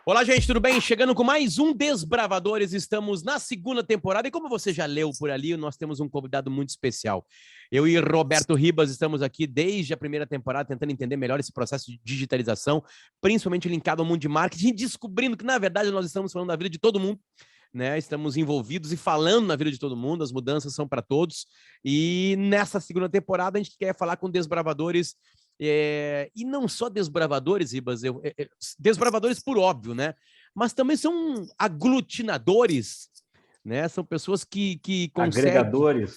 Olá, gente, tudo bem? Chegando com mais um Desbravadores, estamos na segunda temporada e como você já leu por ali, nós temos um convidado muito especial. Eu e Roberto Ribas estamos aqui desde a primeira temporada tentando entender melhor esse processo de digitalização, principalmente linkado ao mundo de marketing, descobrindo que, na verdade, nós estamos falando da vida de todo mundo, né? Estamos envolvidos e falando na vida de todo mundo, as mudanças são para todos. E nessa segunda temporada a gente quer falar com desbravadores, e não só desbravadores, Ribas, desbravadores por óbvio, né? Mas também são aglutinadores, né? São pessoas que conseguem...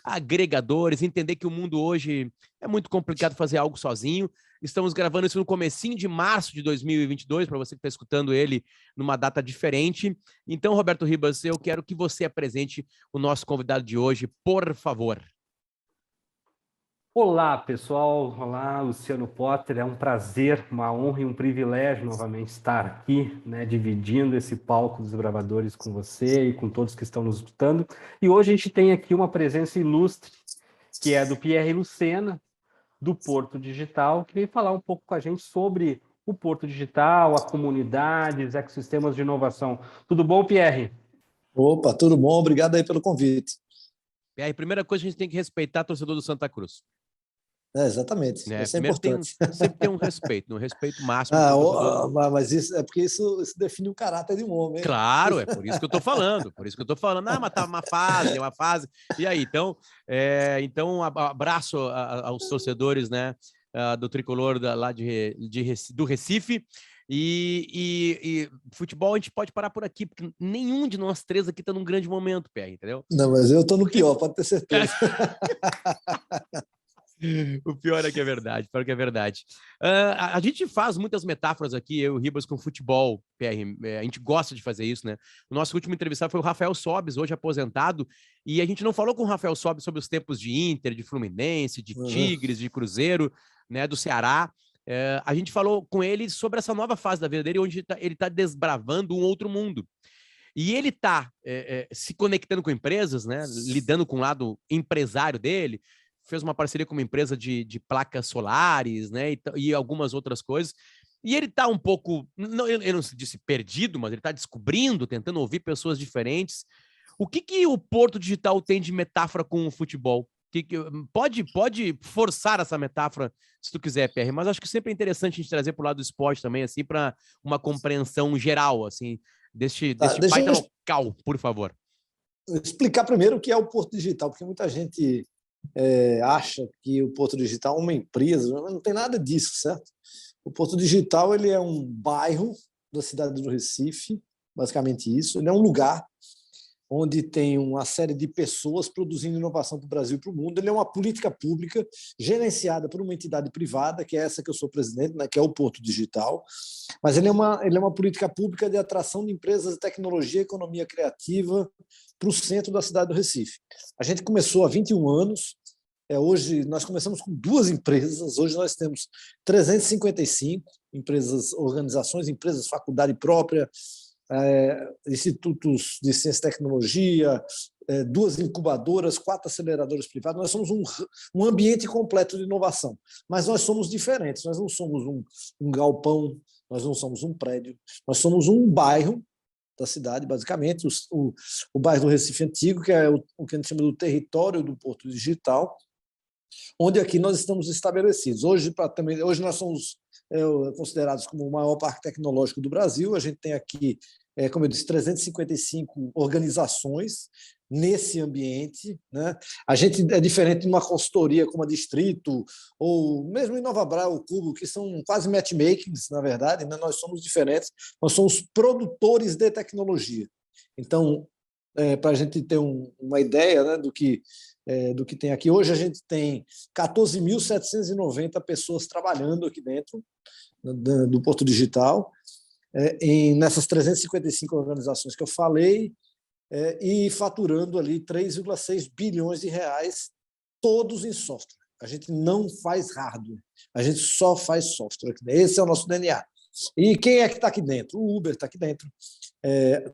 Agregadores, entender que o mundo hoje é muito complicado fazer algo sozinho. Estamos gravando isso no comecinho de março de 2022, para você que está escutando ele numa data diferente. Então, Roberto Ribas, eu quero que você apresente o nosso convidado de hoje, por favor. Olá, pessoal. Olá, Luciano Potter. É um prazer, uma honra e um privilégio novamente estar aqui, né, dividindo esse palco dos Desbravadores com você e com todos que estão nos escutando. E hoje a gente tem aqui uma presença ilustre, que é do Pierre Lucena, do Porto Digital, que veio falar um pouco com a gente sobre o Porto Digital, a comunidade, os ecossistemas de inovação. Tudo bom, Pierre? Opa, tudo bom? Obrigado aí pelo convite. Pierre, primeira coisa, a gente tem que respeitar o torcedor do Santa Cruz. Exatamente, né? isso é Primeiro importante. Sempre tem um respeito, máximo. Mas isso é porque isso define o caráter de um homem. Claro, é por isso que eu estou falando, Ah, mas tá uma fase. E aí, então abraço aos torcedores, né, do tricolor lá do Recife. E futebol a gente pode parar por aqui, porque nenhum de nós três aqui está num grande momento, PR, entendeu? Não, mas eu estou no pior, pode ter certeza. O pior é que é verdade, a gente faz muitas metáforas aqui, eu e o Ribas, com futebol, PR. A gente gosta de fazer isso, né? O nosso último entrevistado foi o Rafael Sobes, hoje aposentado, e a gente não falou com o Rafael Sobes sobre os tempos de Inter, de Fluminense, de Tigres, de Cruzeiro, né, do Ceará. A gente falou com ele sobre essa nova fase da vida dele, onde ele tá desbravando um outro mundo. E ele está se conectando com empresas, né, lidando com o lado empresário dele, fez uma parceria com uma empresa de placas solares, né, e algumas outras coisas. E ele está um pouco, eu não disse perdido, mas ele está descobrindo, tentando ouvir pessoas diferentes. O que o Porto Digital tem de metáfora com o futebol? Pode forçar essa metáfora, se tu quiser, PR, mas acho que sempre é interessante a gente trazer para o lado do esporte também, assim, para uma compreensão geral, assim, deste baita local, por favor. Explicar primeiro o que é o Porto Digital, porque muita gente acha que o Porto Digital é uma empresa, mas não tem nada disso, certo? O Porto Digital ele é um bairro da cidade do Recife, basicamente isso. Ele é um lugar onde tem uma série de pessoas produzindo inovação para o Brasil e para o mundo. Ele é uma política pública gerenciada por uma entidade privada, que é essa que eu sou presidente, né, que é o Porto Digital, mas ele é uma política pública de atração de empresas de tecnologia e economia criativa para o centro da cidade do Recife. A gente começou há 21 anos, hoje nós começamos com 2 empresas, hoje nós temos 355 empresas, organizações, empresas, faculdade própria, institutos de ciência e tecnologia, 2 incubadoras, 4 aceleradoras privadas. Nós somos um ambiente completo de inovação, mas nós somos diferentes, nós não somos um galpão, nós não somos um prédio, nós somos um bairro da cidade, basicamente, o bairro do Recife Antigo, que é o que a gente chama do território do Porto Digital, onde aqui nós estamos estabelecidos. Hoje nós somos considerados como o maior parque tecnológico do Brasil. A gente tem aqui, como eu disse, 355 organizações nesse ambiente, né? A gente é diferente de uma consultoria como a Distrito, ou mesmo em Nova Brau, o Cubo, que são quase matchmakings, na verdade, né? Nós somos diferentes, nós somos produtores de tecnologia. Então, para a gente ter uma ideia, né, do que tem aqui. Hoje a gente tem 14.790 pessoas trabalhando aqui dentro do Porto Digital, nessas 355 organizações que eu falei, e faturando ali 3,6 bilhões de reais, todos em software. A gente não faz hardware, a gente só faz software. Esse é o nosso DNA. E quem é que está aqui dentro? O Uber está aqui dentro.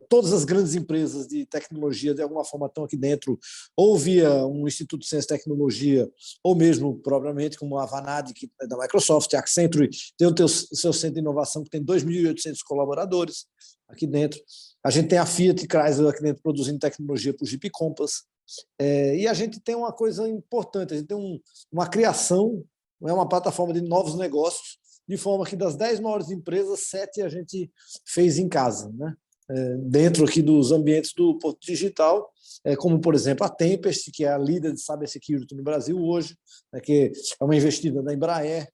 Todas as grandes empresas de tecnologia, de alguma forma, estão aqui dentro, ou via um Instituto de Ciência e Tecnologia, ou mesmo, propriamente, como a Vanad, que é da Microsoft, a Accenture tem o seu centro de inovação, que tem 2.800 colaboradores aqui dentro. A gente tem a Fiat Chrysler aqui dentro, produzindo tecnologia para o Jeep Compass. E a gente tem uma coisa importante, a gente tem uma criação, uma plataforma de novos negócios, de forma que das 10 maiores empresas, 7 a gente fez em casa, né? Dentro aqui dos ambientes do Porto Digital, como, por exemplo, a Tempest, que é a líder de cybersecurity no Brasil hoje, que é uma investida da Embraer,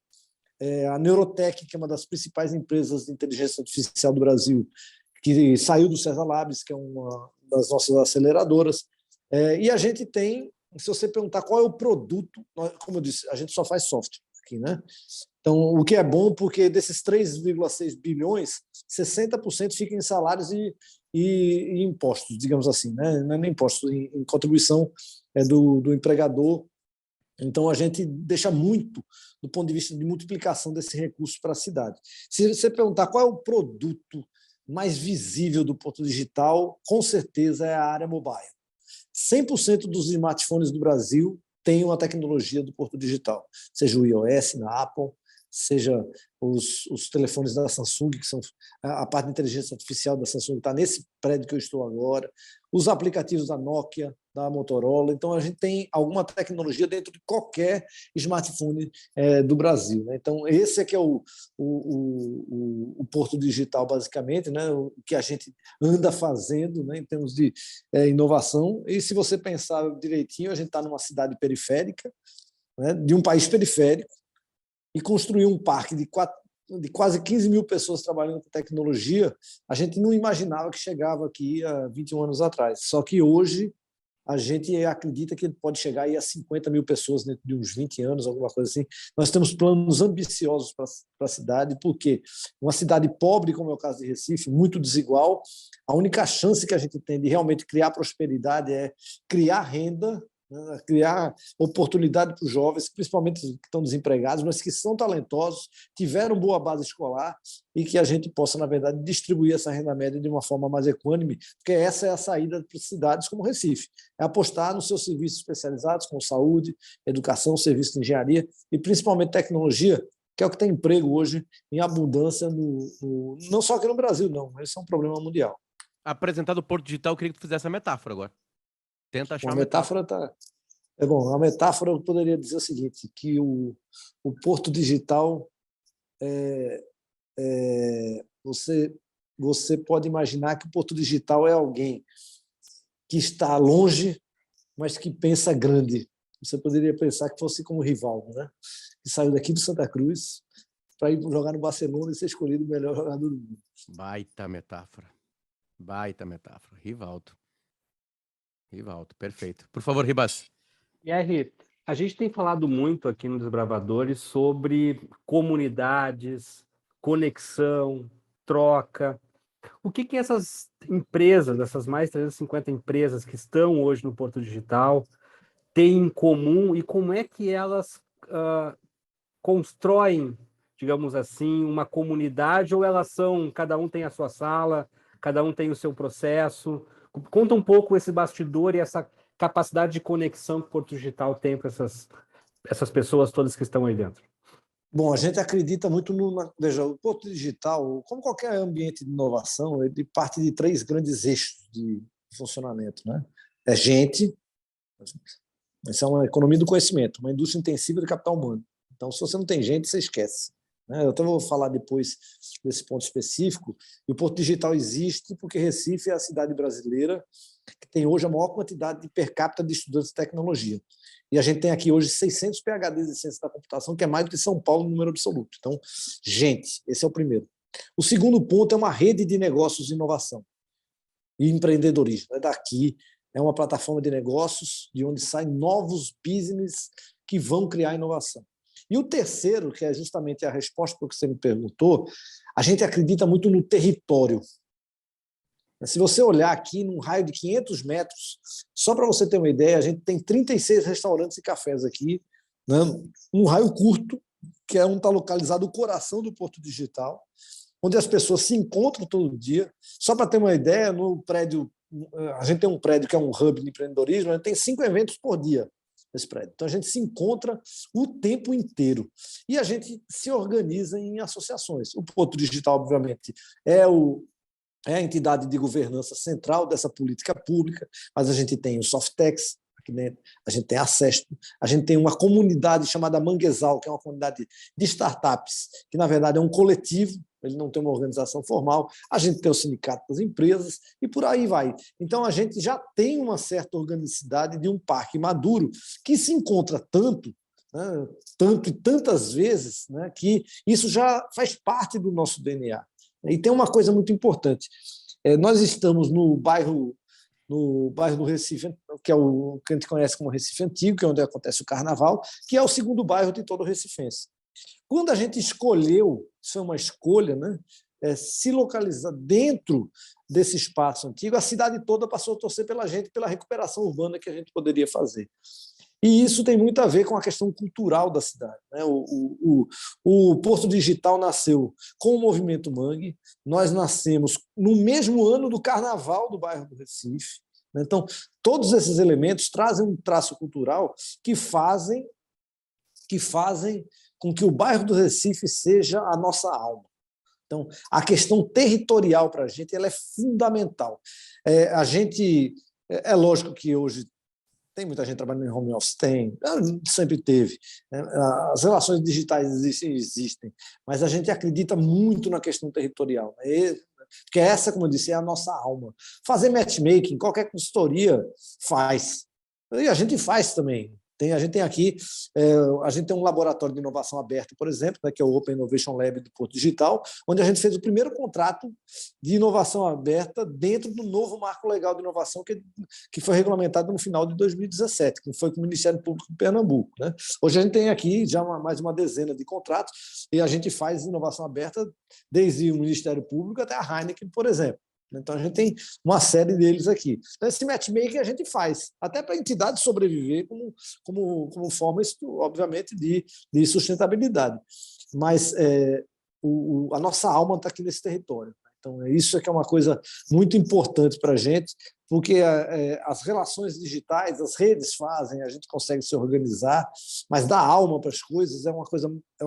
a Neurotech, que é uma das principais empresas de inteligência artificial do Brasil, que saiu do Cesar Labs, que é uma das nossas aceleradoras. E a gente tem, se você perguntar qual é o produto, como eu disse, a gente só faz software aqui, né? Então, o que é bom, porque desses 3,6 bilhões, 60% fica em salários e impostos, digamos assim, né? Não é nem impostos, em contribuição do empregador. Então, a gente deixa muito do ponto de vista de multiplicação desse recurso para a cidade. Se você perguntar qual é o produto mais visível do Porto Digital, com certeza é a área mobile. 100% dos smartphones do Brasil têm uma tecnologia do Porto Digital, seja o iOS na Apple, seja os telefones da Samsung, que são a parte de inteligência artificial da Samsung, está nesse prédio que eu estou agora, os aplicativos da Nokia, da Motorola. Então, a gente tem alguma tecnologia dentro de qualquer smartphone do Brasil, né? Então, esse é que é o Porto Digital, basicamente, né? O que a gente anda fazendo, né? Em termos de inovação. E se você pensar direitinho, a gente está numa cidade periférica, né? De um país periférico, e construir um parque de quase 15 mil pessoas trabalhando com tecnologia, a gente não imaginava que chegava aqui há 21 anos atrás. Só que hoje a gente acredita que ele pode chegar aí a 50 mil pessoas dentro de uns 20 anos, alguma coisa assim. Nós temos planos ambiciosos para a cidade, porque uma cidade pobre, como é o caso de Recife, muito desigual, a única chance que a gente tem de realmente criar prosperidade é criar renda, criar oportunidade para os jovens, principalmente que estão desempregados, mas que são talentosos, tiveram boa base escolar e que a gente possa, na verdade, distribuir essa renda média de uma forma mais equânime, porque essa é a saída para cidades como Recife, é apostar nos seus serviços especializados, como saúde, educação, serviço de engenharia e principalmente tecnologia, que é o que tem emprego hoje em abundância, não só aqui no Brasil, não, esse é um problema mundial. Apresentado o Porto Digital, eu queria que tu fizesse a metáfora agora. Tenta achar uma metáfora. Bom, a metáfora eu poderia dizer o seguinte, que o Porto Digital, você pode imaginar que o Porto Digital é alguém que está longe, mas que pensa grande. Você poderia pensar que fosse como o Rivaldo, né? Que saiu daqui do Santa Cruz para ir jogar no Barcelona e ser escolhido o melhor jogador do mundo. Baita metáfora. Rivaldo, perfeito. Por favor, Ribas. R, a gente tem falado muito aqui no Desbravadores sobre comunidades, conexão, troca. O que essas empresas, essas mais de 350 empresas que estão hoje no Porto Digital, têm em comum e como é que elas constroem, digamos assim, uma comunidade, ou elas são, cada um tem a sua sala, cada um tem o seu processo? Conta um pouco esse bastidor e essa capacidade de conexão que o Porto Digital tem para essas pessoas todas que estão aí dentro. Bom, a gente acredita muito veja, o Porto Digital, como qualquer ambiente de inovação, ele parte de 3 grandes eixos de funcionamento, né? É gente, isso é uma economia do conhecimento, uma indústria intensiva de capital humano. Então, se você não tem gente, você esquece. Eu até vou falar depois desse ponto específico. E o Porto Digital existe porque Recife é a cidade brasileira que tem hoje a maior quantidade de per capita de estudantes de tecnologia. E a gente tem aqui hoje 600 PhDs em ciência da computação, que é mais do que São Paulo no número absoluto. Então, gente, esse é o primeiro. O segundo ponto é uma rede de negócios de inovação e empreendedorismo. É daqui, é uma plataforma de negócios de onde saem novos business que vão criar inovação. E o terceiro, que é justamente a resposta para o que você me perguntou, a gente acredita muito no território. Se você olhar aqui num raio de 500 metros, só para você ter uma ideia, a gente tem 36 restaurantes e cafés aqui, né, num raio curto, que é onde está localizado o coração do Porto Digital. onde as pessoas se encontram todo dia. Só para ter uma ideia, no prédio, a gente tem um prédio que é um hub de empreendedorismo, a gente tem 5 eventos por dia nesse prédio. Então, a gente se encontra o tempo inteiro. E a gente se organiza em associações. O Porto Digital, obviamente, é a entidade de governança central dessa política pública, mas a gente tem o Softex aqui dentro, a gente tem a Sesto, a gente tem uma comunidade chamada Manguezal, que é uma comunidade de startups, que, na verdade, é um coletivo, ele não tem uma organização formal, a gente tem o Sindicato das Empresas e por aí vai. Então, a gente já tem uma certa organicidade de um parque maduro que se encontra tanto, né, tanto e tantas vezes, né, que isso já faz parte do nosso DNA. E tem uma coisa muito importante. Nós estamos no bairro do Recife, que é o que a gente conhece como Recife Antigo, que é onde acontece o Carnaval, que é o segundo bairro de todo o recifense. Quando a gente escolheu, isso é uma escolha, né, se localizar dentro desse espaço antigo, a cidade toda passou a torcer pela gente, pela recuperação urbana que a gente poderia fazer. E isso tem muito a ver com a questão cultural da cidade, né? O Porto Digital nasceu com o Movimento Mangue, nós nascemos no mesmo ano do Carnaval do bairro do Recife, né? Então, todos esses elementos trazem um traço cultural que fazem com que o bairro do Recife seja a nossa alma. Então, a questão territorial para a gente ela é fundamental. É lógico que hoje tem muita gente trabalhando em home office, sempre teve. As relações digitais existem, mas a gente acredita muito na questão territorial, né? Porque essa, como eu disse, é a nossa alma. Fazer matchmaking, qualquer consultoria faz. E a gente faz também. A gente tem aqui, a gente tem um laboratório de inovação aberta, por exemplo, né, que é o Open Innovation Lab do Porto Digital, onde a gente fez o primeiro contrato de inovação aberta dentro do novo marco legal de inovação que foi regulamentado no final de 2017, que foi com o Ministério Público de Pernambuco, né? Hoje a gente tem aqui já mais uma dezena de contratos e a gente faz inovação aberta desde o Ministério Público até a Heineken, por exemplo. Então, a gente tem uma série deles aqui. Então, esse matchmaking a gente faz, até para a entidade sobreviver como forma, obviamente, de sustentabilidade. Mas a nossa alma está aqui nesse território. Então, isso é que é uma coisa muito importante para a gente, porque as relações digitais, as redes fazem, a gente consegue se organizar, mas dar alma para as coisas é uma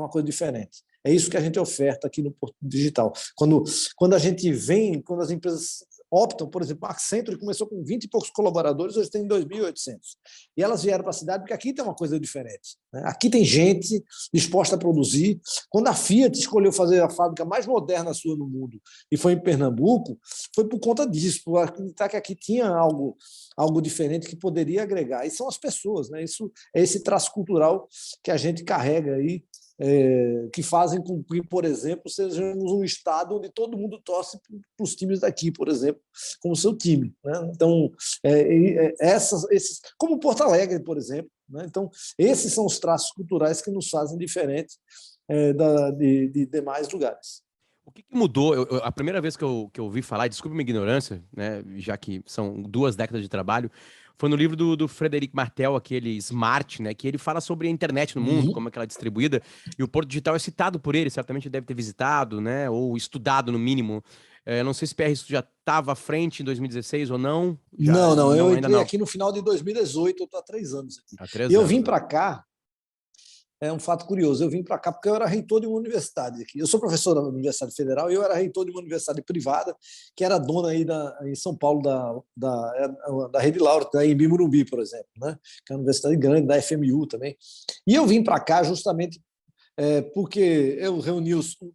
coisa diferente. É isso que a gente oferta aqui no Porto Digital. Quando a gente vem, quando as empresas optam, por exemplo, a Accenture começou com 20 e poucos colaboradores, hoje tem 2.800. E elas vieram para a cidade porque aqui tem uma coisa diferente, né? Aqui tem gente disposta a produzir. Quando a Fiat escolheu fazer a fábrica mais moderna sua no mundo e foi em Pernambuco, foi por conta disso, por acreditar que aqui tinha algo diferente que poderia agregar. E são as pessoas, né? Isso é esse traço cultural que a gente carrega aí, que fazem com que, por exemplo, sejamos um estado onde todo mundo torce para os times daqui, por exemplo, como seu time, né? Então, esses, como Porto Alegre, por exemplo, né? Então, esses são os traços culturais que nos fazem diferentes de demais lugares. O que mudou? A primeira vez que eu ouvi falar, desculpe minha ignorância, né, já que são 2 décadas de trabalho, foi no livro do Frederic Martel, aquele Smart, né, que ele fala sobre a internet no mundo, como é que ela é distribuída, e o Porto Digital é citado por ele, certamente deve ter visitado, né, ou estudado no mínimo. Não sei se PR isso já estava à frente em 2016 ou não. Não, eu entrei aqui no final de 2018, eu estou há 3 anos aqui. Há 3 e eu anos, vim para cá, é um fato curioso, eu vim para cá porque eu era reitor de uma universidade aqui. Eu sou professor da Universidade Federal e eu era reitor de uma universidade privada que era dona aí em São Paulo da Rede Lauro, da Embi Morumbi, por exemplo, né? Que é uma universidade grande, da FMU também. E eu vim para cá justamente porque eu reuni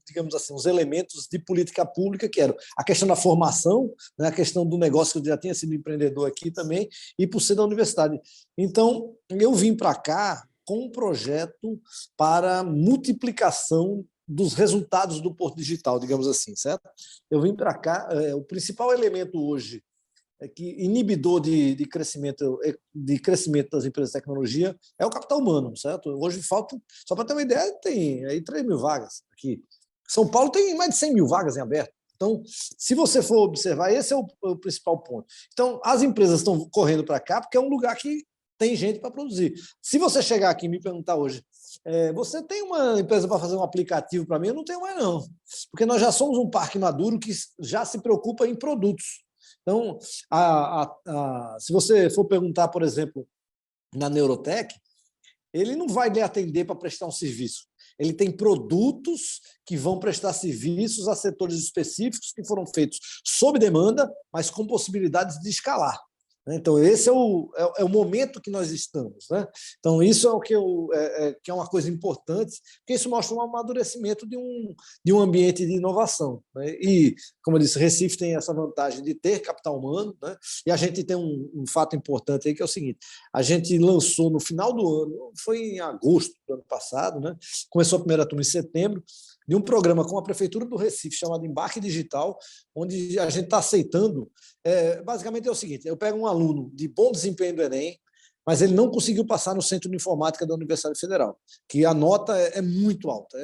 digamos assim, os elementos de política pública, que eram a questão da formação, né, a questão do negócio, que eu já tinha sido empreendedor aqui também, e por ser da universidade. Então, eu vim para cá com um projeto para multiplicação dos resultados do Porto Digital, digamos assim, certo? Eu vim para cá, o principal elemento hoje que inibidor de crescimento das empresas de tecnologia é o capital humano, certo? Hoje falta, só para ter uma ideia, tem aí 3 mil vagas aqui. São Paulo tem mais de 100 mil vagas em aberto. Então, se você for observar, esse é o principal ponto. Então, as empresas estão correndo para cá porque é um lugar que tem gente para produzir. Se você chegar aqui e me perguntar hoje, você tem uma empresa para fazer um aplicativo para mim? Eu não tenho mais, não. Porque nós já somos um parque maduro que já se preocupa em produtos. Então, se você for perguntar, por exemplo, na Neurotech, ele não vai lhe atender para prestar um serviço. Ele tem produtos que vão prestar serviços a setores específicos que foram feitos sob demanda, mas com possibilidades de escalar. Então, esse é o momento que nós estamos. Né? Então, isso é o que é uma coisa importante, porque isso mostra um amadurecimento de um ambiente de inovação. Né? E, como eu disse, Recife tem essa vantagem de ter capital humano, né? E a gente tem um fato importante aí, que é o seguinte: a gente lançou no final do ano, foi em agosto do ano passado, né? Começou a primeira turma em setembro, de um programa com a Prefeitura do Recife, chamado Embarque Digital, onde a gente está aceitando. Basicamente é o seguinte: eu pego um aluno de bom desempenho do Enem, mas ele não conseguiu passar no Centro de Informática da Universidade Federal, que a nota é muito alta,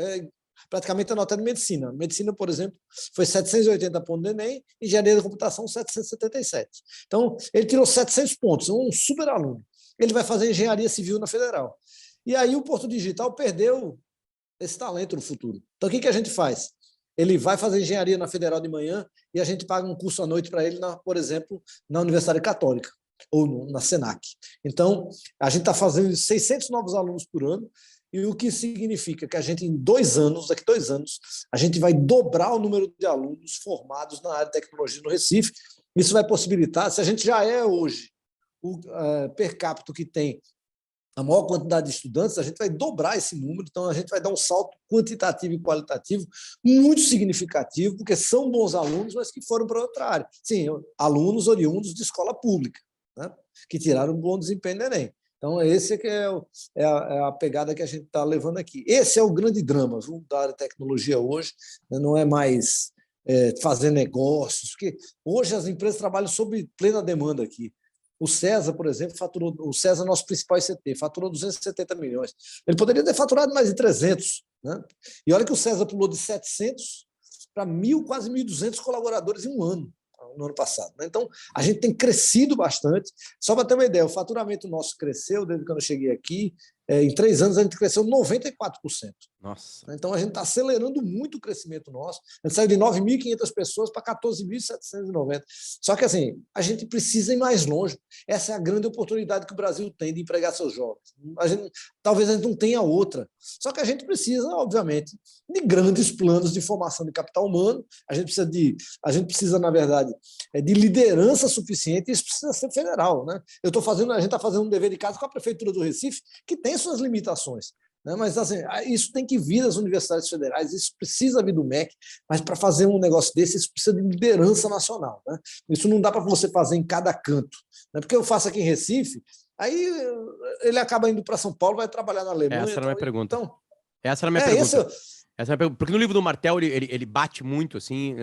praticamente a nota é de medicina. Medicina, por exemplo, foi 780 pontos do Enem, engenharia da computação 777. Então, ele tirou 700 pontos, um super aluno. Ele vai fazer engenharia civil na Federal. E aí o Porto Digital perdeu esse talento no futuro. Então, o que a gente faz? Ele vai fazer engenharia na Federal de manhã e a gente paga um curso à noite para ele, por exemplo, na Universidade Católica ou na Senac. Então, a gente está fazendo 600 novos alunos por ano, e o que significa que a gente, daqui 2 anos, a gente vai dobrar o número de alunos formados na área de tecnologia no Recife. Isso vai possibilitar, se a gente já é hoje o per capita que tem a maior quantidade de estudantes, a gente vai dobrar esse número, então a gente vai dar um salto quantitativo e qualitativo muito significativo, porque são bons alunos, mas que foram para outra área. Sim, alunos oriundos de escola pública, né, que tiraram um bom desempenho no Enem. Então, esse que é a pegada que a gente está levando aqui. Esse é o grande drama, viu, da área de tecnologia hoje, né, não é mais fazer negócios, porque hoje as empresas trabalham sob plena demanda aqui. O César, por exemplo, o César, nosso principal ICT, faturou 270 milhões. Ele poderia ter faturado mais de 300. Né? E olha que o César pulou de 700 para 1.000, quase 1.200 colaboradores em um ano, no ano passado. Né? Então, a gente tem crescido bastante. Só para ter uma ideia, o faturamento nosso cresceu desde quando eu cheguei aqui. Em 3 anos, a gente cresceu 94%. Nossa. Então, a gente está acelerando muito o crescimento nosso. A gente saiu de 9.500 pessoas para 14.790. Só que, assim, a gente precisa ir mais longe. Essa é a grande oportunidade que o Brasil tem de empregar seus jovens. Talvez a gente não tenha outra. Só que a gente precisa, obviamente, de grandes planos de formação de capital humano. A gente precisa, na verdade, de liderança suficiente, e isso precisa ser federal. Né? A gente está fazendo um dever de casa com a Prefeitura do Recife, que tem suas limitações. Né? Mas assim, isso tem que vir das universidades federais, isso precisa vir do MEC, mas para fazer um negócio desse, isso precisa de liderança nacional. Né? Isso não dá para você fazer em cada canto. Né? Porque eu faço aqui em Recife, aí ele acaba indo para São Paulo, vai trabalhar na Alemanha. Essa era a minha pergunta. Então, essa era a minha pergunta. Porque no livro do Martel, ele bate muito, assim,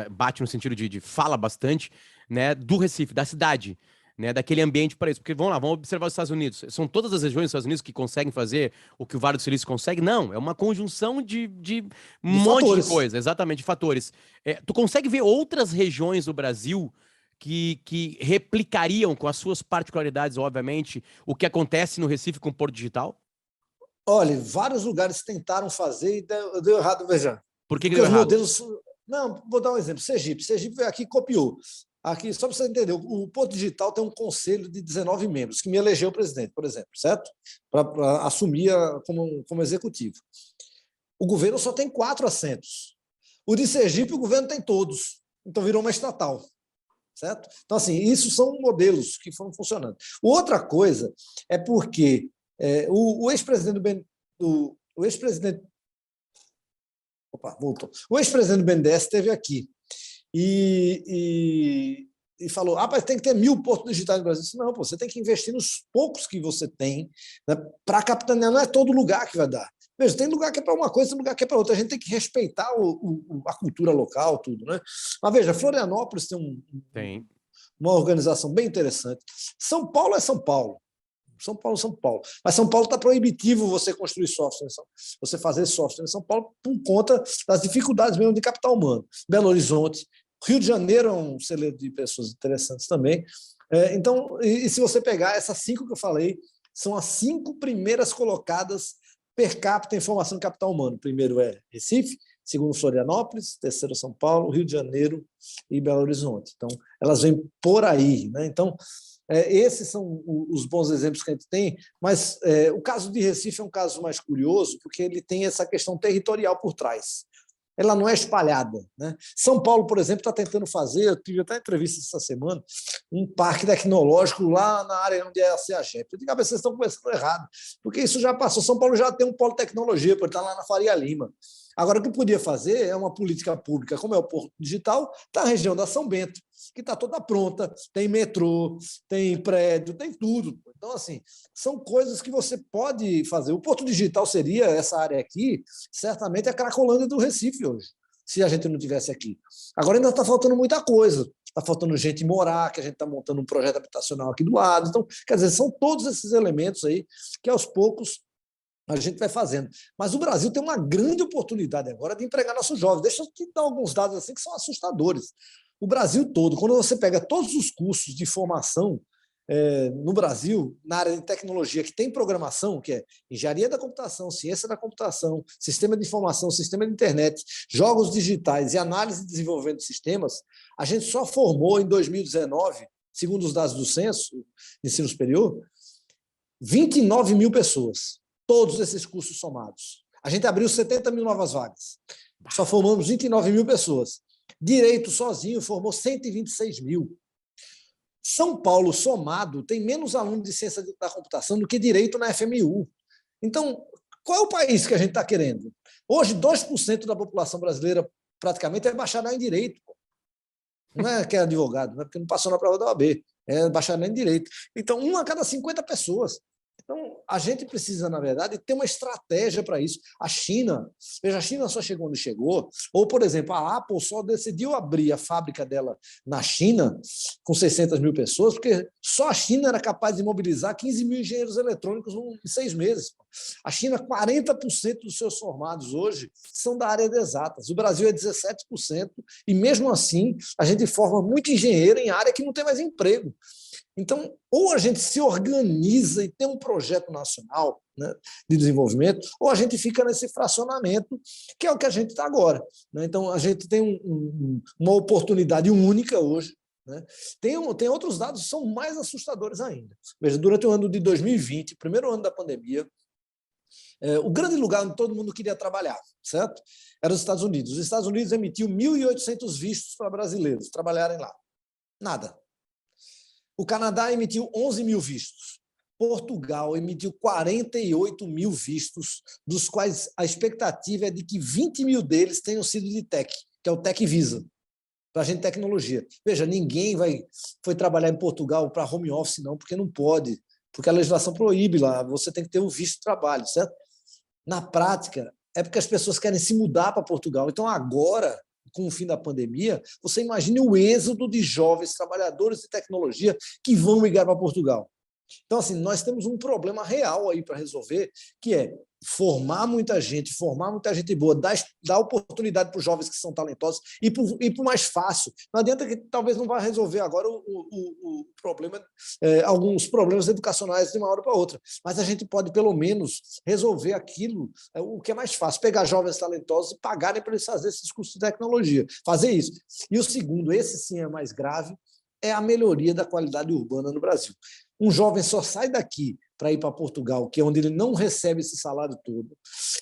bate no sentido de fala bastante, né, do Recife, da cidade, né, daquele ambiente para isso. Porque vamos observar os Estados Unidos. São todas as regiões dos Estados Unidos que conseguem fazer o que o Vale do Silício consegue? Não, é uma conjunção de um monte fatores. De coisa, exatamente, de fatores. Tu consegue ver outras regiões do Brasil que replicariam, com as suas particularidades, obviamente, o que acontece no Recife com o Porto Digital? Olha, vários lugares tentaram fazer e deu errado, veja. Por que deu errado? Modelos... Não, vou dar um exemplo. Sergipe veio aqui e copiou. Aqui, só para você entender, o Porto Digital tem um conselho de 19 membros, que me elegeu presidente, por exemplo, certo? Para assumir como executivo. O governo só tem 4 assentos. O de Sergipe, o governo tem todos. Então, virou uma estatal. Certo? Então, assim, isso são modelos que foram funcionando. Outra coisa é porque o ex-presidente do BNDES esteve aqui e falou: mas tem que ter 1.000 portos digitais no Brasil. Disse, não, você tem que investir nos poucos que você tem, né, para capitanear. Não é todo lugar que vai dar. Veja, tem lugar que é para uma coisa, tem lugar que é para outra. A gente tem que respeitar a cultura local, tudo, né? Mas veja, Florianópolis tem uma organização bem interessante. São Paulo é São Paulo. São Paulo. Mas São Paulo está proibitivo você construir software, você fazer software em São Paulo por conta das dificuldades mesmo de capital humano. Belo Horizonte, Rio de Janeiro é um celeiro de pessoas interessantes também. Então, e se você pegar essas 5 que eu falei, são as 5 primeiras colocadas per capita em formação de capital humano. Primeiro é Recife, segundo Florianópolis, terceiro São Paulo, Rio de Janeiro e Belo Horizonte. Então, elas vêm por aí, né? Então, esses são os bons exemplos que a gente tem, mas o caso de Recife é um caso mais curioso, porque ele tem essa questão territorial por trás. Ela não é espalhada, né? São Paulo, por exemplo, está tentando fazer, eu tive até entrevista essa semana, um parque tecnológico lá na área onde é a CEAGEP. Eu digo, vocês estão pensando errado, porque isso já passou. São Paulo já tem um polo de tecnologia, porque está lá na Faria Lima. Agora, o que podia fazer é uma política pública, como é o Porto Digital, está na região da São Bento, que está toda pronta, tem metrô, tem prédio, tem tudo. Então, assim, são coisas que você pode fazer. O Porto Digital seria, essa área aqui, certamente a Cracolândia do Recife hoje, se a gente não tivesse aqui. Agora ainda está faltando muita coisa. Está faltando gente morar, que a gente está montando um projeto habitacional aqui do lado. Então, quer dizer, são todos esses elementos aí que, aos poucos, a gente vai fazendo. Mas o Brasil tem uma grande oportunidade agora de empregar nossos jovens. Deixa eu te dar alguns dados assim que são assustadores. O Brasil todo, quando você pega todos os cursos de formação no Brasil, na área de tecnologia, que tem programação, que é engenharia da computação, ciência da computação, sistema de informação, sistema de internet, jogos digitais e análise e desenvolvimento de sistemas, a gente só formou em 2019, segundo os dados do censo de ensino superior, 29 mil pessoas, todos esses cursos somados. A gente abriu 70 mil novas vagas, só formamos 29 mil pessoas. Direito sozinho formou 126 mil. São Paulo, somado, tem menos alunos de ciência da computação do que direito na FMU. Então, qual é o país que a gente está querendo? Hoje, 2% da população brasileira praticamente é bacharel em direito. Não é que é advogado, não é porque não passou na prova da OAB, é bacharel em direito. Então, 1 a cada 50 pessoas. Então, a gente precisa, na verdade, ter uma estratégia para isso. A China, veja, a China só chegou onde chegou, ou, por exemplo, a Apple só decidiu abrir a fábrica dela na China com 600 mil pessoas, porque só a China era capaz de mobilizar 15 mil engenheiros eletrônicos em 6 meses. A China, 40% dos seus formados hoje são da área de exatas. O Brasil é 17%, e mesmo assim, a gente forma muito engenheiro em área que não tem mais emprego. Então, ou a gente se organiza e tem um projeto nacional, né, de desenvolvimento, ou a gente fica nesse fracionamento, que é o que a gente está agora, né? Então, a gente tem uma oportunidade única hoje, né? Tem outros dados que são mais assustadores ainda. Veja, durante o ano de 2020, primeiro ano da pandemia, o grande lugar onde todo mundo queria trabalhar, certo? Era os Estados Unidos. Os Estados Unidos emitiu 1.800 vistos para brasileiros trabalharem lá. Nada. O Canadá emitiu 11 mil vistos. Portugal emitiu 48 mil vistos, dos quais a expectativa é de que 20 mil deles tenham sido de tech, que é o Tech Visa, para a gente de tecnologia. Veja, ninguém foi trabalhar em Portugal para home office, não, porque não pode, porque a legislação proíbe lá, você tem que ter o visto de trabalho, certo? Na prática, é porque as pessoas querem se mudar para Portugal. Então, agora, com o fim da pandemia, você imagine o êxodo de jovens trabalhadores de tecnologia que vão migrar para Portugal. Então, assim, nós temos um problema real aí para resolver, que é formar muita gente boa, dar oportunidade para os jovens que são talentosos e para o mais fácil. Não adianta que talvez não vá resolver agora o problema, alguns problemas educacionais de uma hora para outra, mas a gente pode, pelo menos, resolver aquilo, o que é mais fácil, pegar jovens talentosos e pagarem para eles fazerem esses cursos de tecnologia, fazer isso. E o segundo, esse sim é mais grave, é a melhoria da qualidade urbana no Brasil. Um jovem só sai daqui para ir para Portugal, que é onde ele não recebe esse salário todo,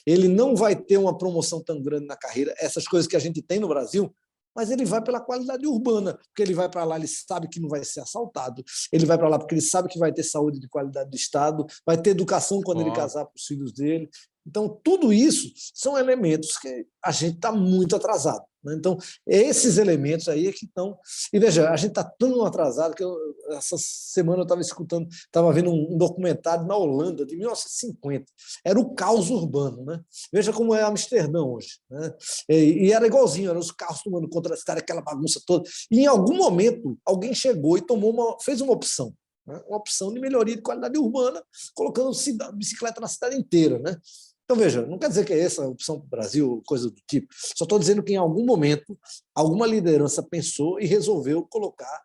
ele não vai ter uma promoção tão grande na carreira, essas coisas que a gente tem no Brasil, mas ele vai pela qualidade urbana, porque ele vai para lá, ele sabe que não vai ser assaltado, ele vai para lá porque ele sabe que vai ter saúde de qualidade do Estado, vai ter educação quando ele casar para os filhos dele. Então, tudo isso são elementos que a gente está muito atrasado, né? Então, esses elementos aí é que estão... E veja, a gente está tão atrasado que essa semana eu estava vendo um documentário na Holanda, de 1950. Era o caos urbano, né? Veja como é Amsterdã hoje, né? E era igualzinho, eram os carros tomando conta da cidade, aquela bagunça toda. E em algum momento, alguém chegou e fez uma opção. Uma opção de melhoria de qualidade urbana, colocando bicicleta na cidade inteira, né? Então, veja, não quer dizer que é essa a opção para o Brasil, coisa do tipo. Só estou dizendo que em algum momento, alguma liderança pensou e resolveu colocar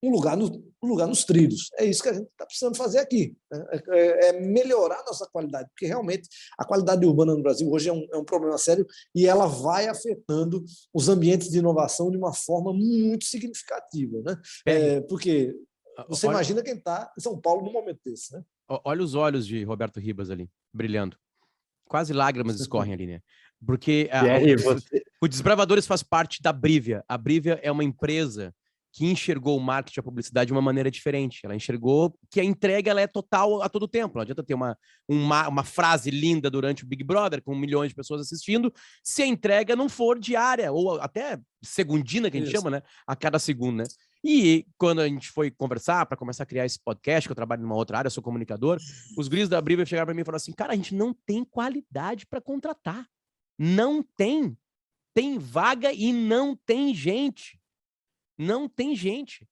um lugar nos trilhos. É isso que a gente está precisando fazer aqui, né? É melhorar a nossa qualidade, porque realmente a qualidade urbana no Brasil hoje é um problema sério e ela vai afetando os ambientes de inovação de uma forma muito significativa, né? Porque você imagina quem está em São Paulo num momento desse, né? Olha os olhos de Roberto Ribas ali, brilhando. Quase lágrimas escorrem ali, né? Porque o Desbravadores faz parte da Brivia. A Brivia é uma empresa que enxergou o marketing e a publicidade de uma maneira diferente. Ela enxergou que a entrega ela é total a todo tempo. Não adianta ter uma frase linda durante o Big Brother, com milhões de pessoas assistindo, se a entrega não for diária, ou até segundina, que a gente chama, né? A cada segundo, né? E quando a gente foi conversar, para começar a criar esse podcast, que eu trabalho numa outra área, eu sou comunicador, os guris da Brivia chegaram para mim e falaram assim, cara, a gente não tem qualidade para contratar. Não tem. Tem vaga e não tem gente. Não tem gente.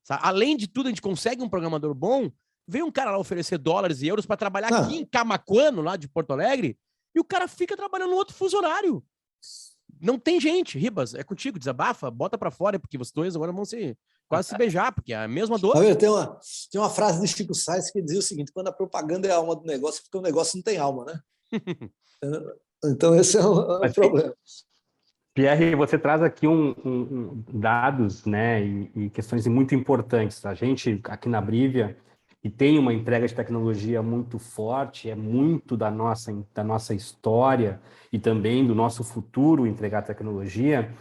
Sabe? Além de tudo, a gente consegue um programador bom, vem um cara lá oferecer dólares e euros para trabalhar aqui em Camaquano, lá de Porto Alegre, e o cara fica trabalhando no outro fuso horário. Não tem gente. Ribas, é contigo, desabafa, bota para fora, porque vocês dois agora vão quase se beijar, porque é a mesma dor. Tem uma frase de Chico Sainz que dizia o seguinte, quando a propaganda é a alma do negócio, é porque o negócio não tem alma, né? Então esse é o problema. Pierre, você traz aqui dados, né, e questões muito importantes. A gente, aqui na Brivia, que tem uma entrega de tecnologia muito forte, é muito da nossa história e também do nosso futuro entregar tecnologia,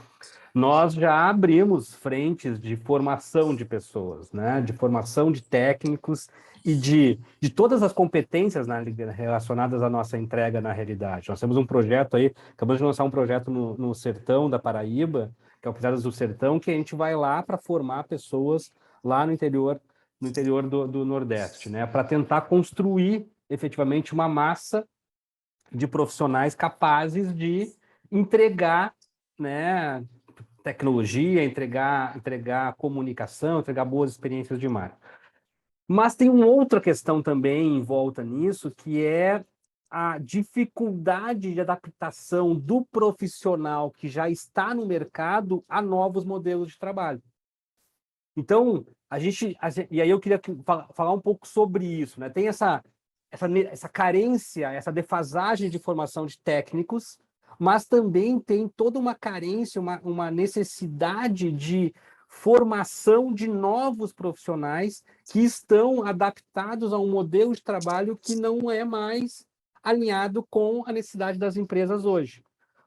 nós já abrimos frentes de formação de pessoas, né, de formação de técnicos e de todas as competências relacionadas à nossa entrega na realidade. Nós temos um projeto aí, acabamos de lançar um projeto no sertão da Paraíba, que é o Piratas do Sertão, que a gente vai lá para formar pessoas lá no interior do Nordeste, né, para tentar construir efetivamente uma massa de profissionais capazes de entregar, né, tecnologia, entregar comunicação, entregar boas experiências de marca. Mas tem uma outra questão também em volta nisso, que é a dificuldade de adaptação do profissional que já está no mercado a novos modelos de trabalho. Então, e aí eu queria falar um pouco sobre isso, né? Tem essa carência, essa defasagem de formação de técnicos, mas também tem toda uma carência, uma necessidade de formação de novos profissionais que estão adaptados a um modelo de trabalho que não é mais alinhado com a necessidade das empresas hoje.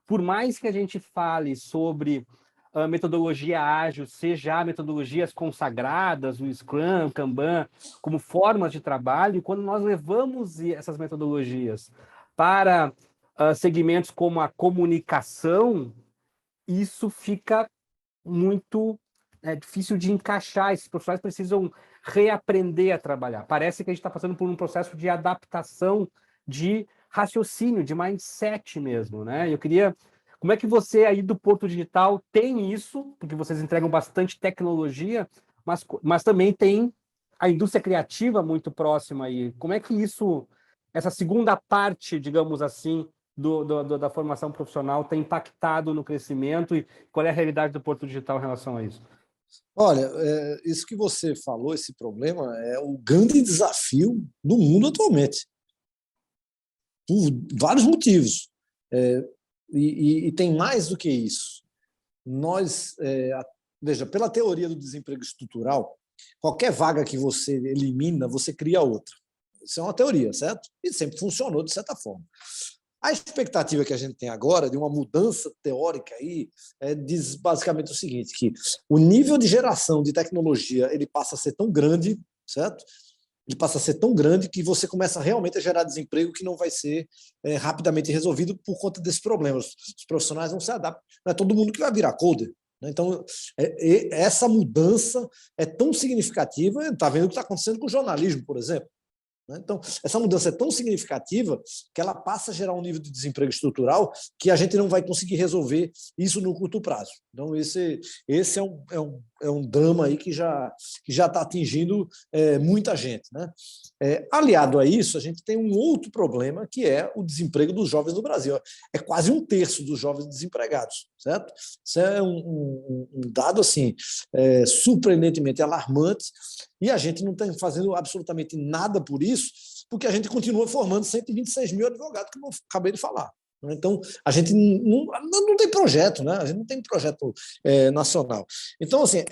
Por mais que a gente fale sobre a metodologia ágil, seja metodologias consagradas, o Scrum, o Kanban, como formas de trabalho, quando nós levamos essas metodologias para segmentos como a comunicação, isso fica muito difícil de encaixar. Esses profissionais precisam reaprender a trabalhar. Parece que a gente está passando por um processo de adaptação de raciocínio, de mindset mesmo, né? Eu queria... Como é que você aí do Porto Digital tem isso, porque vocês entregam bastante tecnologia, mas também tem a indústria criativa muito próxima aí. Como é que isso, essa segunda parte, digamos assim, da formação profissional tem impactado no crescimento e qual é a realidade do Porto Digital em relação a isso? Olha, isso que você falou, esse problema, é o grande desafio do mundo atualmente, por vários motivos. E tem mais do que isso. Veja, pela teoria do desemprego estrutural, qualquer vaga que você elimina, você cria outra. Isso é uma teoria, certo? E sempre funcionou de certa forma. A expectativa que a gente tem agora de uma mudança teórica aí diz basicamente o seguinte, que o nível de geração de tecnologia ele passa a ser tão grande, certo? Ele passa a ser tão grande que você começa realmente a gerar desemprego que não vai ser rapidamente resolvido por conta desses problemas. Os profissionais não se adaptam. Não é todo mundo que vai virar coder. Né? Então, essa mudança é tão significativa. Está vendo o que está acontecendo com o jornalismo, por exemplo. né? Então, essa mudança é tão significativa que ela passa a gerar um nível de desemprego estrutural que a gente não vai conseguir resolver isso no curto prazo. Então, esse é um drama aí que já está atingindo muita gente, né? Aliado a isso, a gente tem um outro problema, que é o desemprego dos jovens no Brasil. É quase 1/3 dos jovens desempregados, certo? Isso é um dado assim, surpreendentemente alarmante, e a gente não está fazendo absolutamente nada por isso, porque a gente continua formando 126 mil advogados, como eu acabei de falar. Então, a gente não tem projeto, né? A gente não tem projeto nacional. Então, assim,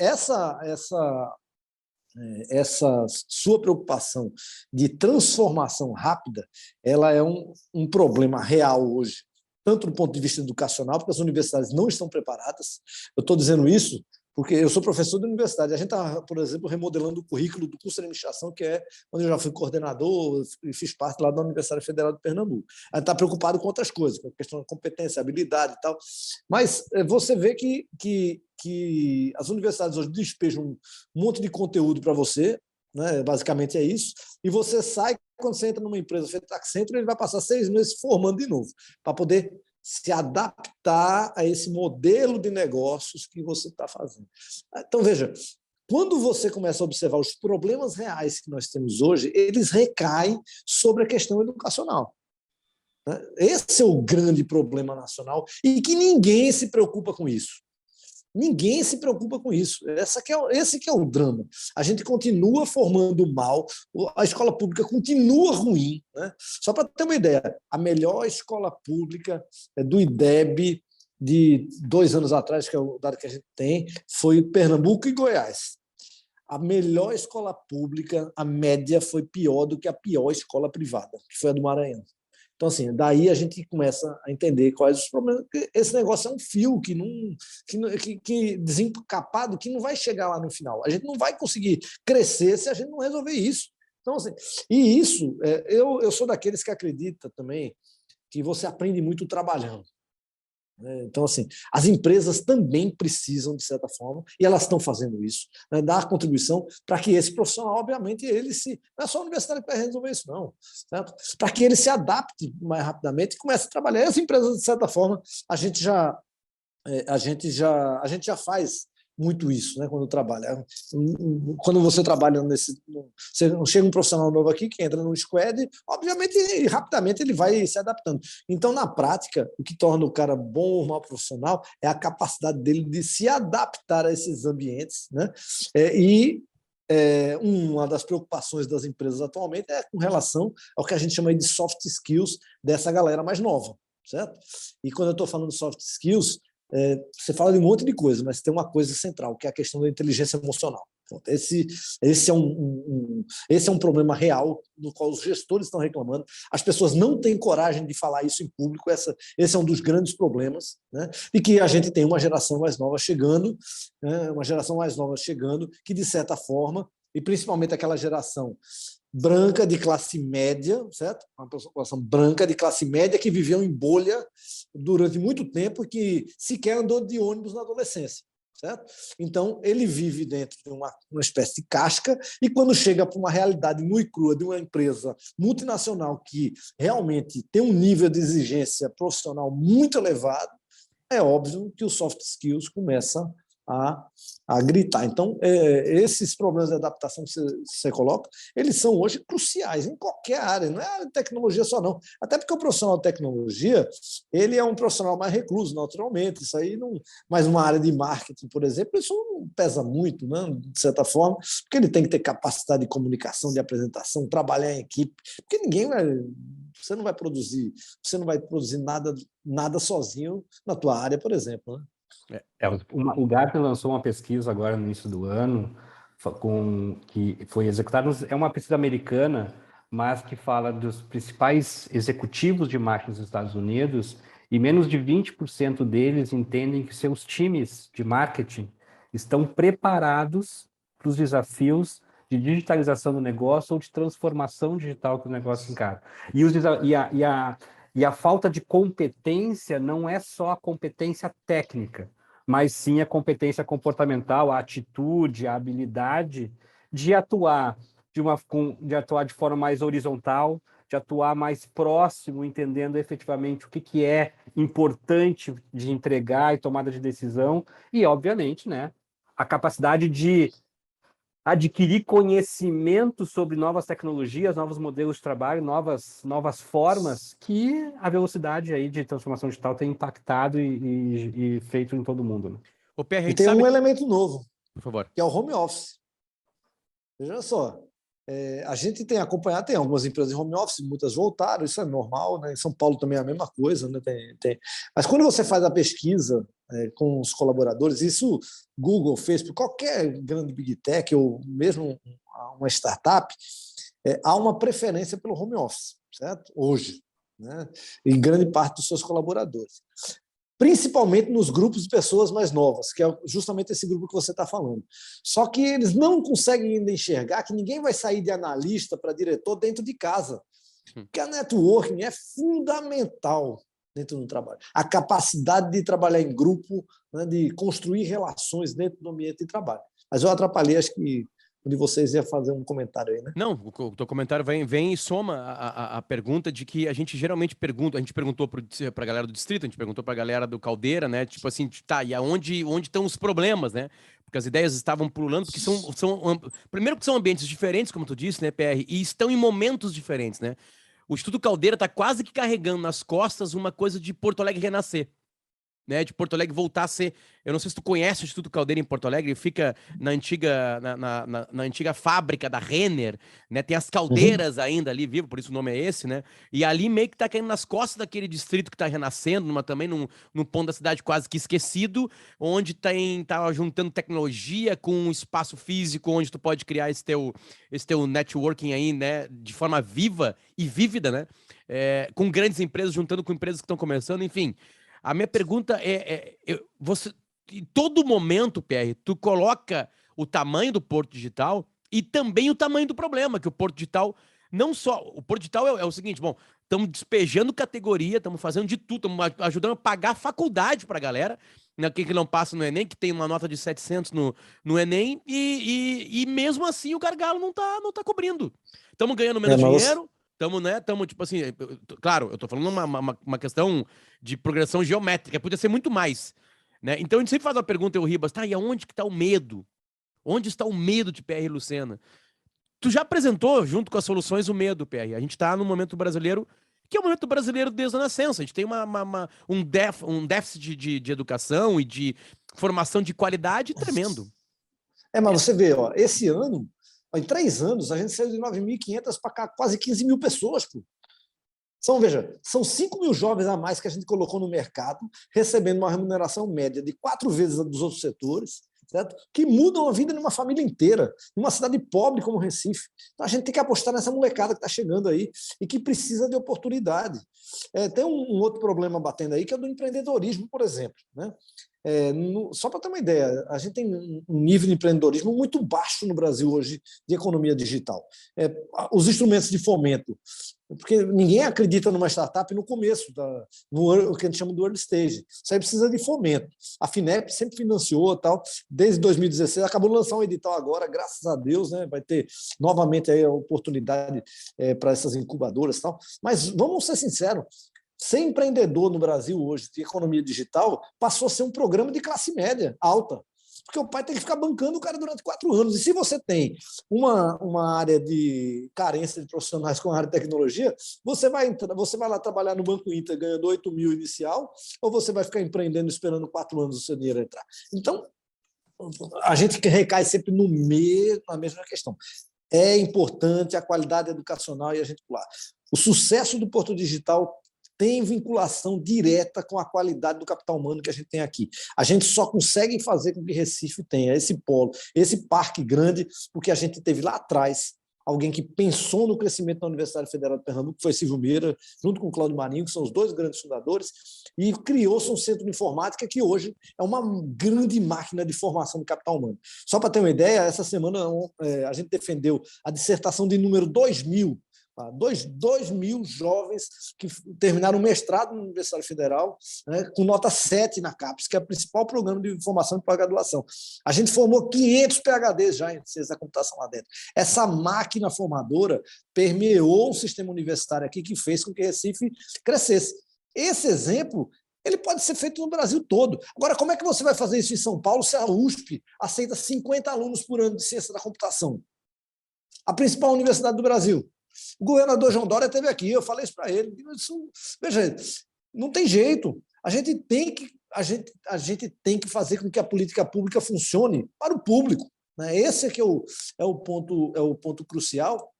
essa sua preocupação de transformação rápida, ela é um problema real hoje, tanto do ponto de vista educacional, porque as universidades não estão preparadas. Eu estou dizendo isso porque eu sou professor de universidade. A gente está, por exemplo, remodelando o currículo do curso de administração, que é onde eu já fui coordenador e fiz parte lá da Universidade Federal de Pernambuco. A gente está preocupado com outras coisas, com a questão da competência, habilidade e tal. Mas você vê que as universidades hoje despejam um monte de conteúdo para você, né? Basicamente é isso, e você sai, quando você entra numa empresa feita Accenture, ele vai passar 6 meses formando de novo, para poder se adaptar a esse modelo de negócios que você está fazendo. Então, veja, quando você começa a observar os problemas reais que nós temos hoje, eles recaem sobre a questão educacional. Esse é o grande problema nacional e que ninguém se preocupa com isso. Ninguém se preocupa com isso. Esse que é o drama. A gente continua formando mal, a escola pública continua ruim, né? Só para ter uma ideia, a melhor escola pública do IDEB de 2 anos atrás, que é o dado que a gente tem, foi Pernambuco e Goiás. A melhor escola pública, a média foi pior do que a pior escola privada, que foi a do Maranhão. Então, assim, daí a gente começa a entender quais os problemas. Esse negócio é um fio que desencapado, que não vai chegar lá no final. A gente não vai conseguir crescer se a gente não resolver isso. Então, assim, e isso, eu sou daqueles que acredita também que você aprende muito trabalhando. Então, assim, as empresas também precisam, de certa forma, e elas estão fazendo isso, né, dar contribuição para que esse profissional, obviamente, não é só a universidade que vai resolver isso, não, certo? Para que ele se adapte mais rapidamente e comece a trabalhar. E as empresas, de certa forma, a gente já faz muito isso, né, quando trabalha. Quando você trabalha chega um profissional novo aqui que entra no squad, obviamente, rapidamente ele vai se adaptando. Então, na prática, o que torna o cara bom ou mau profissional é a capacidade dele de se adaptar a esses ambientes, né? Uma das preocupações das empresas atualmente é com relação ao que a gente chama de soft skills dessa galera mais nova, certo? E quando eu estou falando de soft skills, você fala de um monte de coisa, mas tem uma coisa central, que é a questão da inteligência emocional. Esse é um problema real do qual os gestores estão reclamando. As pessoas não têm coragem de falar isso em público. Esse é um dos grandes problemas, né? E que a gente tem uma geração mais nova chegando, né? Que, de certa forma, e principalmente aquela geração branca de classe média, certo? Uma população branca de classe média que viveu em bolha durante muito tempo e que sequer andou de ônibus na adolescência, certo? Então, ele vive dentro de uma espécie de casca e quando chega para uma realidade nua e crua de uma empresa multinacional que realmente tem um nível de exigência profissional muito elevado, é óbvio que os soft skills começam a gritar. Então, esses problemas de adaptação que você coloca, eles são hoje cruciais em qualquer área, não é área de tecnologia só não. Até porque o profissional de tecnologia, ele é um profissional mais recluso, naturalmente, isso aí não... Mas uma área de marketing, por exemplo, isso não pesa muito, né, de certa forma, porque ele tem que ter capacidade de comunicação, de apresentação, trabalhar em equipe, porque você não vai produzir nada sozinho na tua área, por exemplo, né? O Gartner lançou uma pesquisa agora no início do ano, que foi executada, é uma pesquisa americana, mas que fala dos principais executivos de marketing dos Estados Unidos, e menos de 20% deles entendem que seus times de marketing estão preparados para os desafios de digitalização do negócio ou de transformação digital que o negócio encara. E a falta de competência não é só a competência técnica, mas sim a competência comportamental, a atitude, a habilidade de atuar de atuar de forma mais horizontal, de atuar mais próximo, entendendo efetivamente o que é importante de entregar e tomada de decisão, e, obviamente, né, a capacidade de adquirir conhecimento sobre novas tecnologias, novos modelos de trabalho, novas formas que a velocidade aí de transformação digital tem impactado e feito em todo mundo, né? O PR, a E gente tem sabe... um elemento novo, Por favor. que é o home office. Veja só, a gente tem acompanhado, tem algumas empresas de home office, muitas voltaram, isso é normal, né? Em São Paulo também é a mesma coisa, né? Mas quando você faz a pesquisa com os colaboradores, isso Google, Facebook, qualquer grande Big Tech ou mesmo uma startup, há uma preferência pelo home office, certo? Hoje, né? Em grande parte dos seus colaboradores. Principalmente nos grupos de pessoas mais novas, que é justamente esse grupo que você está falando. Só que eles não conseguem ainda enxergar que ninguém vai sair de analista para diretor dentro de casa, porque a networking é fundamental dentro do trabalho. A capacidade de trabalhar em grupo, né, de construir relações dentro do ambiente de trabalho. Mas eu atrapalhei, acho que um de vocês ia fazer um comentário aí, né? Não, o teu comentário vem e soma a pergunta de que a gente geralmente pergunta, a gente perguntou para a galera do distrito, a gente perguntou para a galera do Caldeira, né? Tipo assim, tá, e onde estão os problemas, né? Porque as ideias estavam pululando, porque primeiro que são ambientes diferentes, como tu disse, né, PR, e estão em momentos diferentes, né? O Instituto Caldeira está quase que carregando nas costas uma coisa de Porto Alegre renascer. Né, de Porto Alegre voltar a ser... Eu não sei se tu conhece o Instituto Caldeira em Porto Alegre, fica na antiga fábrica da Renner, né? Tem as caldeiras ainda ali, vivo, por isso o nome é esse, né? E ali meio que tá caindo nas costas daquele distrito que tá renascendo, também num ponto da cidade quase que esquecido, onde tá juntando tecnologia com um espaço físico, onde tu pode criar esse teu networking aí, né? De forma viva e vívida, né? Com grandes empresas, juntando com empresas que estão começando, enfim... A minha pergunta você, em todo momento, PR, tu coloca o tamanho do Porto Digital e também o tamanho do problema, que o Porto Digital, não só... O Porto Digital é o seguinte, bom, estamos despejando categoria, estamos fazendo de tudo, estamos ajudando a pagar a faculdade para a galera, né, quem que não passa no Enem, que tem uma nota de 700 no Enem, e mesmo assim o gargalo não tá cobrindo. Estamos ganhando menos dinheiro... Estamos, tipo assim, claro, eu tô falando uma questão de progressão geométrica, podia ser muito mais, né? Então a gente sempre faz uma pergunta, eu Ribas, tá, e aonde que tá o medo? Onde está o medo de PR Lucena? Tu já apresentou, junto com as soluções, o medo, PR. A gente tá no momento brasileiro, que é o momento brasileiro desde a nascença. A gente tem um déficit de educação e de formação de qualidade tremendo. Mas você vê, ó, esse ano, em 3 anos, a gente saiu de 9.500 para quase 15 mil pessoas. Pô. Veja, são 5 mil jovens a mais que a gente colocou no mercado, recebendo uma remuneração média de 4 vezes a dos outros setores, certo? Que mudam a vida de uma família inteira, numa cidade pobre como Recife. Então a gente tem que apostar nessa molecada que está chegando aí e que precisa de oportunidade. Tem um outro problema batendo aí, que é o do empreendedorismo, por exemplo, né? Só para ter uma ideia, a gente tem um nível de empreendedorismo muito baixo no Brasil hoje de economia digital. Os instrumentos de fomento, porque ninguém acredita numa startup no começo, o que a gente chama do early stage. Isso aí precisa de fomento. A FINEP sempre financiou, tal, desde 2016, acabou de lançar um edital agora, graças a Deus, né, vai ter novamente aí a oportunidade para essas incubadoras, tal. Mas vamos ser sinceros, ser empreendedor no Brasil hoje de economia digital passou a ser um programa de classe média alta, porque o pai tem que ficar bancando o cara durante 4 anos. E se você tem uma área de carência de profissionais com a área de tecnologia, você vai lá trabalhar no Banco Inter ganhando 8 mil inicial, ou você vai ficar empreendendo esperando 4 anos o seu dinheiro entrar. Então, a gente recai sempre na mesma questão. É importante a qualidade educacional e a gente pular. O sucesso do Porto Digital tem vinculação direta com a qualidade do capital humano que a gente tem aqui. A gente só consegue fazer com que Recife tenha esse polo, esse parque grande, porque a gente teve lá atrás alguém que pensou no crescimento da Universidade Federal de Pernambuco, que foi Silvio Meira, junto com o Cláudio Marinho, que são os 2 grandes fundadores, e criou-se um centro de informática que hoje é uma grande máquina de formação de capital humano. Só para ter uma ideia, essa semana a gente defendeu a dissertação de número 2000 2 mil jovens que terminaram o mestrado na Universidade Federal, né, com nota 7 na CAPES, que é o principal programa de formação de pós-graduação. A gente formou 500 PhDs já em ciência da computação lá dentro. Essa máquina formadora permeou o sistema universitário aqui, que fez com que Recife crescesse. Esse exemplo ele pode ser feito no Brasil todo. Agora, como é que você vai fazer isso em São Paulo se a USP aceita 50 alunos por ano de ciência da computação? A principal universidade do Brasil. O governador João Dória esteve aqui, eu falei isso para ele. Veja, não tem jeito. A gente tem que fazer com que a política pública funcione para o público, né? Esse é que é o ponto crucial.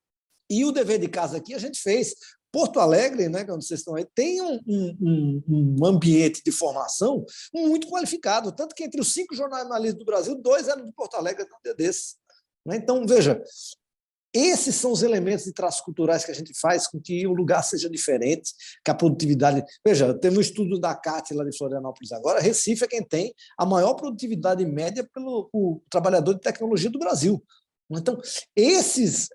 E o dever de casa aqui a gente fez. Porto Alegre, né, onde vocês estão aí, tem um ambiente de formação muito qualificado, tanto que entre os 5 jornalistas do Brasil, 2 eram de Porto Alegre, um dia desses. Então, veja, esses são os elementos de traços culturais que a gente faz com que o lugar seja diferente, que a produtividade... Veja, teve um estudo da CAT lá de Florianópolis agora, Recife é quem tem a maior produtividade média pelo trabalhador de tecnologia do Brasil. Então, esses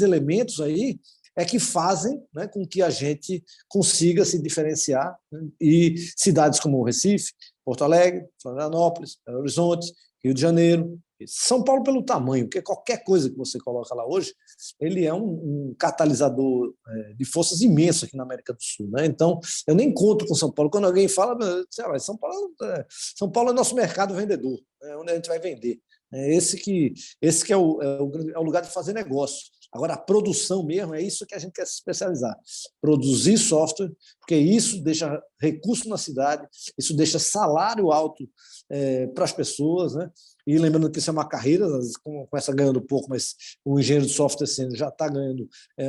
elementos aí é que fazem, né, com que a gente consiga se diferenciar, né, e cidades como Recife, Porto Alegre, Florianópolis, Belo Horizonte, Rio de Janeiro, São Paulo pelo tamanho, porque qualquer coisa que você coloca lá hoje, ele é um catalisador de forças imenso aqui na América do Sul, né? Então, eu nem conto com São Paulo. Quando alguém fala, São Paulo é nosso mercado vendedor, é onde a gente vai vender. Esse que é o lugar de fazer negócio. Agora, a produção mesmo, é isso que a gente quer se especializar. Produzir software, porque isso deixa recurso na cidade, isso deixa salário alto para as pessoas, né? E lembrando que isso é uma carreira, começa ganhando pouco, mas o engenheiro de software sênior já está ganhando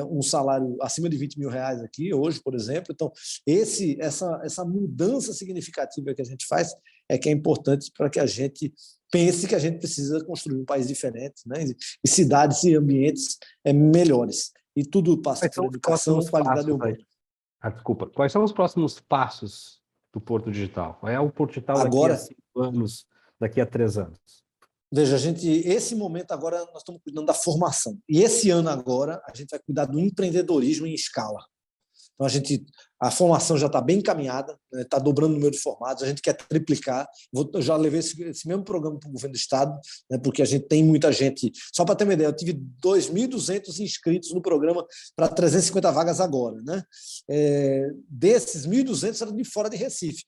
um salário acima de 20 mil reais aqui, hoje, por exemplo. Então, essa mudança significativa que a gente faz é que é importante para que a gente pense que a gente precisa construir um país diferente, né? E cidades e ambientes melhores. E tudo passa por educação e qualidade urbana. Desculpa. Quais são os próximos passos do Porto Digital? Qual é o Porto Digital daqui a 5 anos, daqui a 3 anos? Veja, esse momento agora nós estamos cuidando da formação. E esse ano agora a gente vai cuidar do empreendedorismo em escala. Então, a formação já está bem encaminhada, está dobrando o número de formados, a gente quer triplicar. Eu já levei esse mesmo programa para o governo do Estado, né, porque a gente tem muita gente. Só para ter uma ideia, eu tive 2.200 inscritos no programa para 350 vagas agora, né? Desses 1.200 eram de fora de Recife,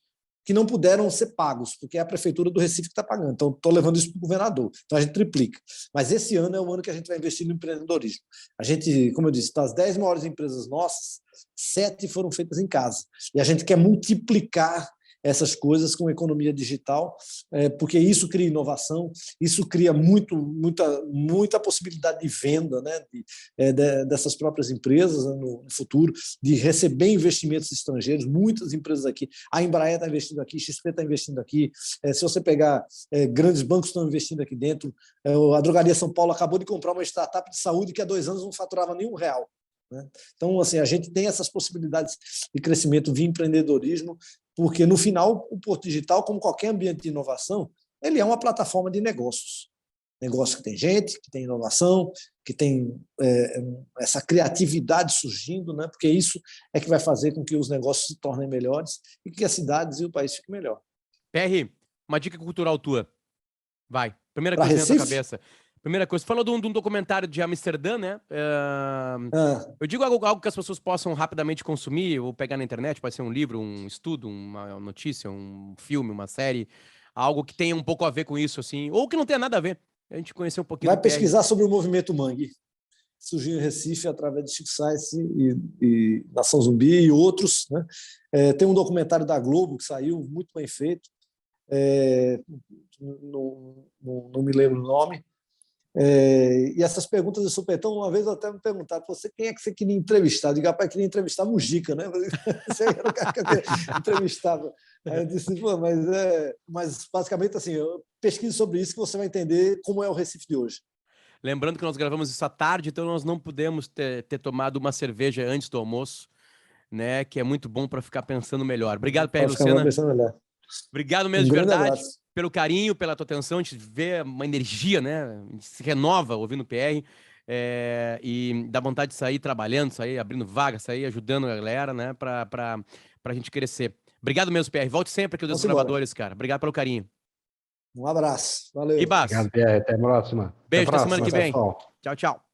que não puderam ser pagos, porque é a prefeitura do Recife que está pagando. Então, estou levando isso para o governador. Então, a gente triplica. Mas esse ano é o ano que a gente vai investir no empreendedorismo. A gente, como eu disse, das 10 maiores empresas nossas, 7 foram feitas em casa. E a gente quer multiplicar essas coisas com economia digital, porque isso cria inovação, isso cria muita possibilidade de venda, né, dessas próprias empresas, né, no futuro, de receber investimentos estrangeiros. Muitas empresas aqui, a Embraer está investindo aqui, XP está investindo aqui, se você pegar grandes bancos estão investindo aqui dentro, a Drogaria São Paulo acabou de comprar uma startup de saúde que há 2 anos não faturava nenhum real. Né? Então, assim, a gente tem essas possibilidades de crescimento via empreendedorismo, porque, no final, o Porto Digital, como qualquer ambiente de inovação, ele é uma plataforma de negócios. Negócio que tem gente, que tem inovação, que tem essa criatividade surgindo, né? Porque isso é que vai fazer com que os negócios se tornem melhores e que as cidades e o país fiquem melhor. PR, uma dica cultural tua. Vai. Primeira coisa que vem na tua cabeça. Primeira coisa, você falou de um documentário de Amsterdã, né? Eu digo algo que as pessoas possam rapidamente consumir ou pegar na internet, pode ser um livro, um estudo, uma notícia, um filme, uma série, algo que tenha um pouco a ver com isso, assim, ou que não tenha nada a ver. A gente conhecer um pouquinho. Vai pesquisar sobre o movimento Mangue. Surgiu em Recife através de Chico Sainz e Nação Zumbi e outros, né? Tem um documentário da Globo que saiu, muito bem feito, não me lembro o nome. E essas perguntas de supetão, uma vez eu até me perguntaram, quem é que você queria entrevistar? Eu digo, rapaz, queria entrevistar Mujica, né? Você era o cara que eu entrevistava. Aí eu disse, mas basicamente assim, eu pesquiso sobre isso que você vai entender como é o Recife de hoje. Lembrando que nós gravamos isso à tarde, então nós não pudemos ter tomado uma cerveja antes do almoço, né? Que é muito bom para ficar pensando melhor. Obrigado, PR Lucena. Obrigado mesmo, de verdade. Abraço. Pelo carinho, pela tua atenção, a gente vê uma energia, né? Se renova ouvindo o PR. e dá vontade de sair trabalhando, sair abrindo vaga, sair ajudando a galera, né, pra gente crescer. Obrigado mesmo, PR. Volte sempre aqui dos Desbravadores, cara. Obrigado pelo carinho. Um abraço. Valeu. Ribas. Obrigado, Pierre. Até a próxima. Beijo, até a até semana que vem. pessoal. Tchau, tchau.